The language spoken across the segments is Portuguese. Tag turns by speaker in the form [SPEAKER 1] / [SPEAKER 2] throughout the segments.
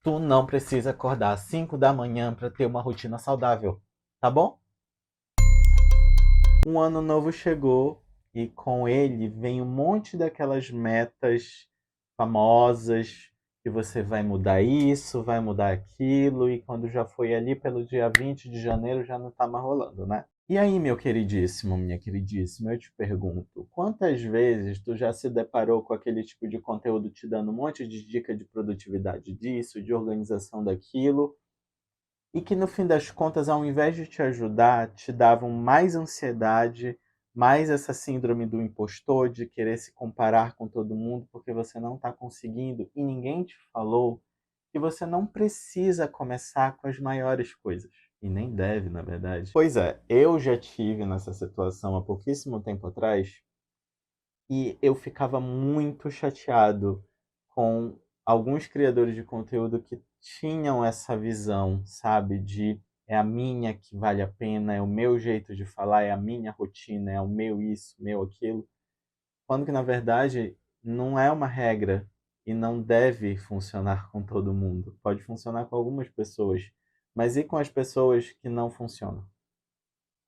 [SPEAKER 1] Tu não precisa acordar às 5 da manhã para ter uma rotina saudável, tá bom? Um ano novo chegou e com ele vem um monte daquelas metas famosas que você vai mudar isso, vai mudar aquilo e quando já foi ali pelo dia 20 de janeiro já não tá mais rolando, né? E aí, meu queridíssimo, minha queridíssima, eu te pergunto, quantas vezes tu já se deparou com aquele tipo de conteúdo te dando um monte de dica de produtividade disso, de organização daquilo, e que no fim das contas, ao invés de te ajudar, te davam mais ansiedade, mais essa síndrome do impostor, de querer se comparar com todo mundo porque você não está conseguindo e ninguém te falou que você não precisa começar com as maiores coisas. E nem deve, na verdade. Pois é, eu já tive nessa situação há pouquíssimo tempo atrás e eu ficava muito chateado com alguns criadores de conteúdo que tinham essa visão, sabe, de é a minha que vale a pena, é o meu jeito de falar, é a minha rotina, é o meu isso, meu aquilo, quando que na verdade não é uma regra e não deve funcionar com todo mundo. Pode funcionar com algumas pessoas, mas e com as pessoas que não funcionam?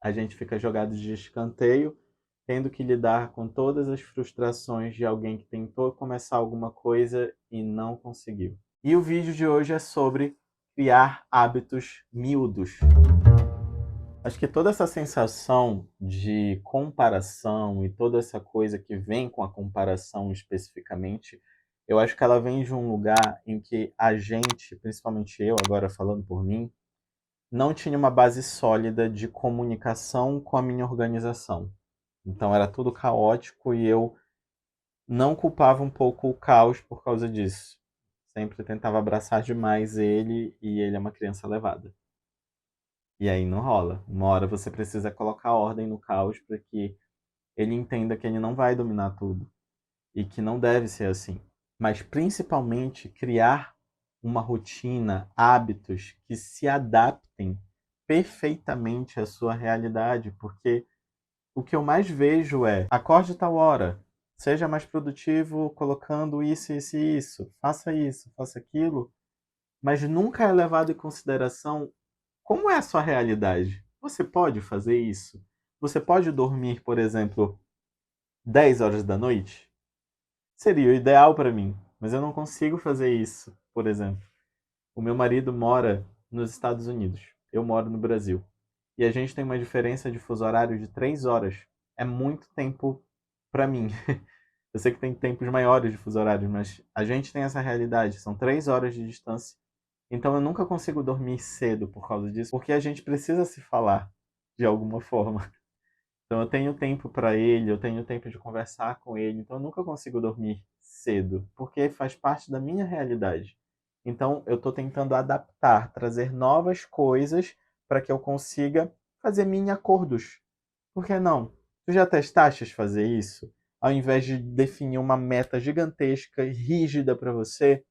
[SPEAKER 1] A gente fica jogado de escanteio, tendo que lidar com todas as frustrações de alguém que tentou começar alguma coisa e não conseguiu. E o vídeo de hoje é sobre criar hábitos miúdos. Acho que toda essa sensação de comparação e toda essa coisa que vem com a comparação especificamente, eu acho que ela vem de um lugar em que a gente, principalmente eu, agora falando por mim, não tinha uma base sólida de comunicação com a minha organização. Então era tudo caótico e eu não culpava um pouco o caos por causa disso. Sempre tentava abraçar demais ele e ele é uma criança levada. E aí não rola. Uma hora você precisa colocar ordem no caos para que ele entenda que ele não vai dominar tudo e que não deve ser assim. Mas principalmente criar uma rotina, hábitos que se adaptem perfeitamente à sua realidade, porque o que eu mais vejo é acorde tal hora, seja mais produtivo colocando isso, faça aquilo, mas nunca é levado em consideração como é a sua realidade. Você pode fazer isso? Você pode dormir, por exemplo, 10 horas da noite? Seria o ideal para mim, mas eu não consigo fazer isso, por exemplo. O meu marido mora nos Estados Unidos, eu moro no Brasil. E a gente tem uma diferença de fuso horário de 3 horas. É muito tempo para mim. Eu sei que tem tempos maiores de fuso horário, mas a gente tem essa realidade. São 3 horas de distância. Então eu nunca consigo dormir cedo por causa disso, porque a gente precisa se falar de alguma forma. Então eu tenho tempo para ele, eu tenho tempo de conversar com ele, então eu nunca consigo dormir cedo, porque faz parte da minha realidade. Então eu estou tentando adaptar, trazer novas coisas para que eu consiga fazer mini acordos. Por que não? Tu já testaste fazer isso? Ao invés de definir uma meta gigantesca e rígida para você,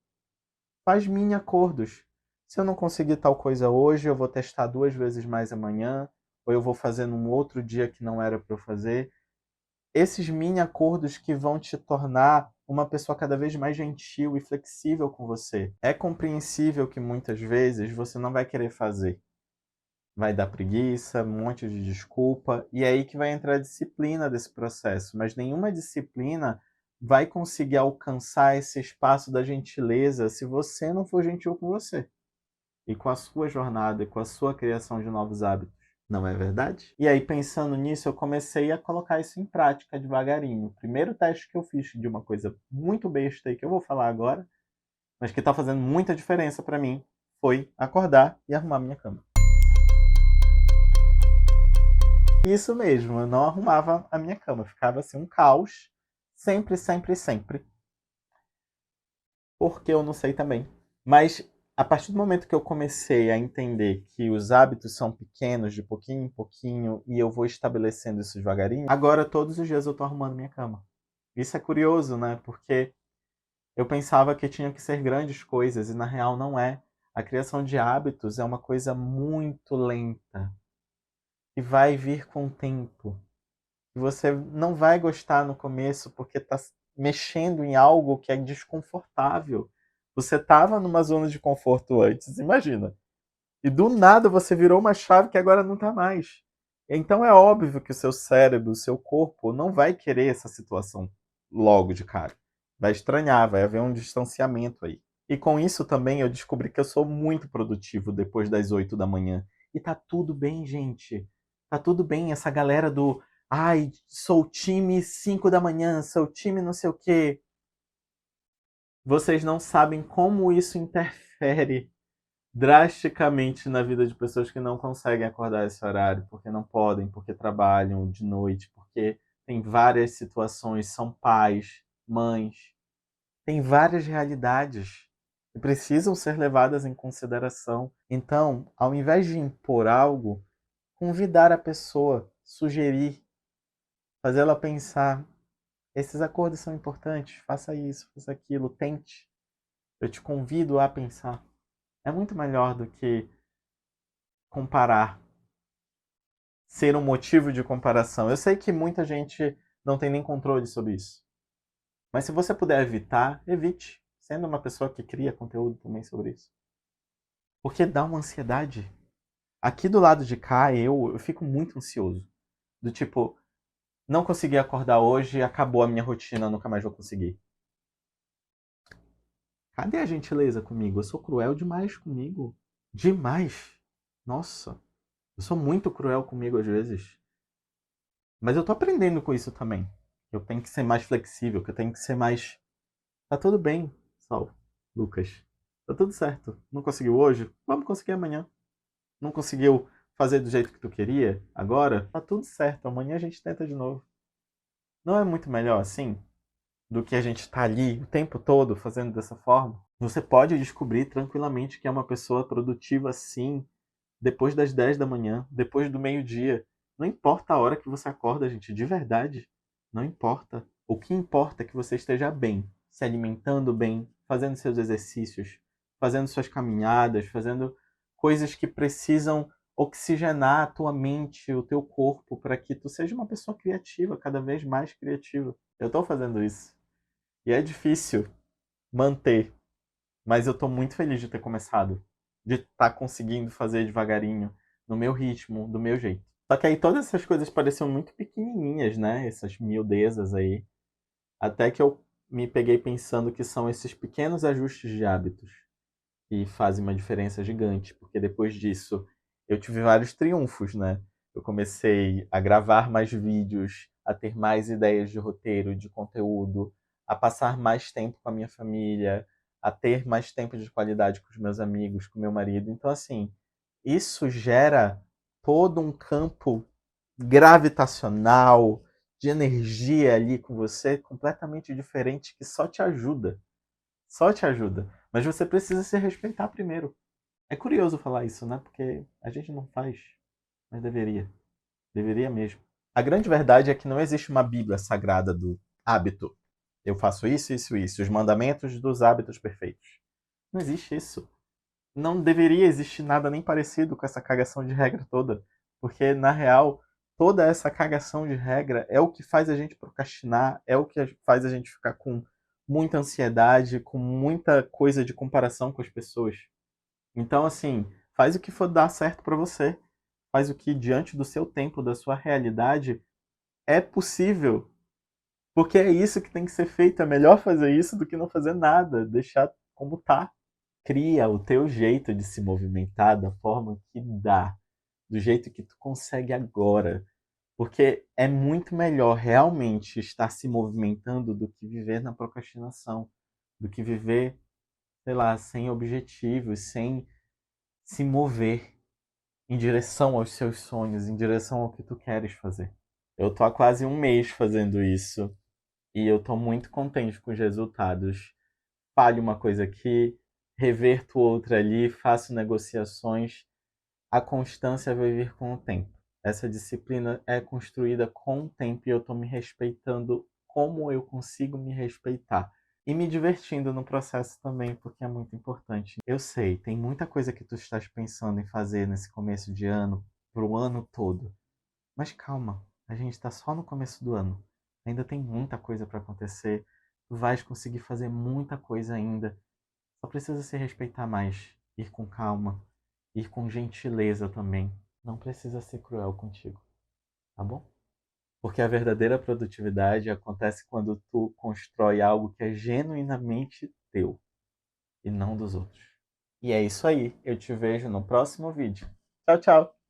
[SPEAKER 1] faz mini acordos. Se eu não conseguir tal coisa hoje, eu vou testar 2 vezes mais amanhã, ou eu vou fazer num outro dia que não era para eu fazer. Esses mini acordos que vão te tornar uma pessoa cada vez mais gentil e flexível com você. É compreensível que muitas vezes você não vai querer fazer. Vai dar preguiça, um monte de desculpa, e é aí que vai entrar a disciplina desse processo. Mas nenhuma disciplina vai conseguir alcançar esse espaço da gentileza se você não for gentil com você e com a sua jornada e com a sua criação de novos hábitos. Não é verdade? E aí, pensando nisso, eu comecei a colocar isso em prática devagarinho. O primeiro teste que eu fiz de uma coisa muito besta e que eu vou falar agora, mas que está fazendo muita diferença para mim, foi acordar e arrumar minha cama. Isso mesmo, eu não arrumava a minha cama, ficava assim um caos, sempre, sempre, sempre. Porque eu não sei também. Mas a partir do momento que eu comecei a entender que os hábitos são pequenos, de pouquinho em pouquinho, e eu vou estabelecendo isso devagarinho, agora todos os dias eu tô arrumando minha cama. Isso é curioso, né? Porque eu pensava que tinha que ser grandes coisas, e na real não é. A criação de hábitos é uma coisa muito lenta, que vai vir com o tempo. E você não vai gostar no começo porque está mexendo em algo que é desconfortável. Você estava numa zona de conforto antes, imagina. E do nada você virou uma chave que agora não está mais. Então é óbvio que o seu cérebro, o seu corpo não vai querer essa situação logo de cara. Vai estranhar, vai haver um distanciamento aí. E com isso também eu descobri que eu sou muito produtivo depois das 8 da manhã. E tá tudo bem, gente. Tá tudo bem. Essa galera do ai, sou time 5 da manhã, sou time não sei o quê. Vocês não sabem como isso interfere drasticamente na vida de pessoas que não conseguem acordar esse horário, porque não podem, porque trabalham de noite, porque tem várias situações, são pais, mães, tem várias realidades que precisam ser levadas em consideração. Então, ao invés de impor algo, convidar a pessoa, sugerir, fazer ela pensar: esses acordos são importantes, faça isso, faça aquilo, tente. Eu te convido a pensar. É muito melhor do que comparar, ser um motivo de comparação. Eu sei que muita gente não tem nem controle sobre isso. Mas se você puder evitar, evite. Sendo uma pessoa que cria conteúdo também sobre isso. Porque dá uma ansiedade. Aqui do lado de cá, eu fico muito ansioso. Do tipo, não consegui acordar hoje, acabou a minha rotina, nunca mais vou conseguir. Cadê a gentileza comigo? Eu sou cruel demais comigo. Demais. Nossa, eu sou muito cruel comigo às vezes. Mas eu tô aprendendo com isso também. Eu tenho que ser mais flexível, que eu tenho que ser mais. Tá tudo bem, Sal, Lucas. Tá tudo certo. Não conseguiu hoje? Vamos conseguir amanhã. Não conseguiu fazer do jeito que tu queria? Agora? Tá tudo certo. Amanhã a gente tenta de novo. Não é muito melhor assim do que a gente tá ali o tempo todo fazendo dessa forma? Você pode descobrir tranquilamente que é uma pessoa produtiva sim depois das 10 da manhã, depois do meio-dia. Não importa a hora que você acorda, gente, de verdade. Não importa. O que importa é que você esteja bem, se alimentando bem, fazendo seus exercícios, fazendo suas caminhadas, fazendo coisas que precisam oxigenar a tua mente, o teu corpo, para que tu seja uma pessoa criativa, cada vez mais criativa. Eu estou fazendo isso. E é difícil manter, mas eu estou muito feliz de ter começado, de estar conseguindo fazer devagarinho, no meu ritmo, do meu jeito. Só que aí todas essas coisas pareciam muito pequenininhas, né? Essas miudezas aí. Até que eu me peguei pensando que são esses pequenos ajustes de hábitos que fazem uma diferença gigante. Porque depois disso eu tive vários triunfos, né? Eu comecei a gravar mais vídeos, a ter mais ideias de roteiro, de conteúdo, a passar mais tempo com a minha família, a ter mais tempo de qualidade com os meus amigos, com meu marido. Então, assim, isso gera todo um campo gravitacional, de energia ali com você, completamente diferente, que só te ajuda. Só te ajuda. Mas você precisa se respeitar primeiro. É curioso falar isso, né? Porque a gente não faz, mas deveria. Deveria mesmo. A grande verdade é que não existe uma Bíblia sagrada do hábito. Eu faço isso, isso, isso. Os mandamentos dos hábitos perfeitos. Não existe isso. Não deveria existir nada nem parecido com essa cagação de regra toda. Porque, na real, toda essa cagação de regra é o que faz a gente procrastinar, é o que faz a gente ficar com muita ansiedade, com muita coisa de comparação com as pessoas. Então, assim, faz o que for dar certo pra você. Faz o que, diante do seu tempo, da sua realidade, é possível. Porque é isso que tem que ser feito. É melhor fazer isso do que não fazer nada. Deixar como tá. Cria o teu jeito de se movimentar da forma que dá, do jeito que tu consegue agora. Porque é muito melhor realmente estar se movimentando do que viver na procrastinação, do que viver, sei lá, sem objetivos, sem se mover em direção aos seus sonhos, em direção ao que tu queres fazer. Eu tô há quase um mês fazendo isso e eu tô muito contente com os resultados. Falho uma coisa aqui, reverto outra ali, faço negociações. A constância vai vir com o tempo. Essa disciplina é construída com o tempo e eu estou me respeitando como eu consigo me respeitar. E me divertindo no processo também, porque é muito importante. Eu sei, tem muita coisa que tu estás pensando em fazer nesse começo de ano, pro ano todo. Mas calma, a gente está só no começo do ano. Ainda tem muita coisa para acontecer. Tu vais conseguir fazer muita coisa ainda. Só precisa se respeitar mais, ir com calma, ir com gentileza também. Não precisa ser cruel contigo, tá bom? Porque a verdadeira produtividade acontece quando tu constrói algo que é genuinamente teu e não dos outros. E é isso aí. Eu te vejo no próximo vídeo. Tchau, tchau!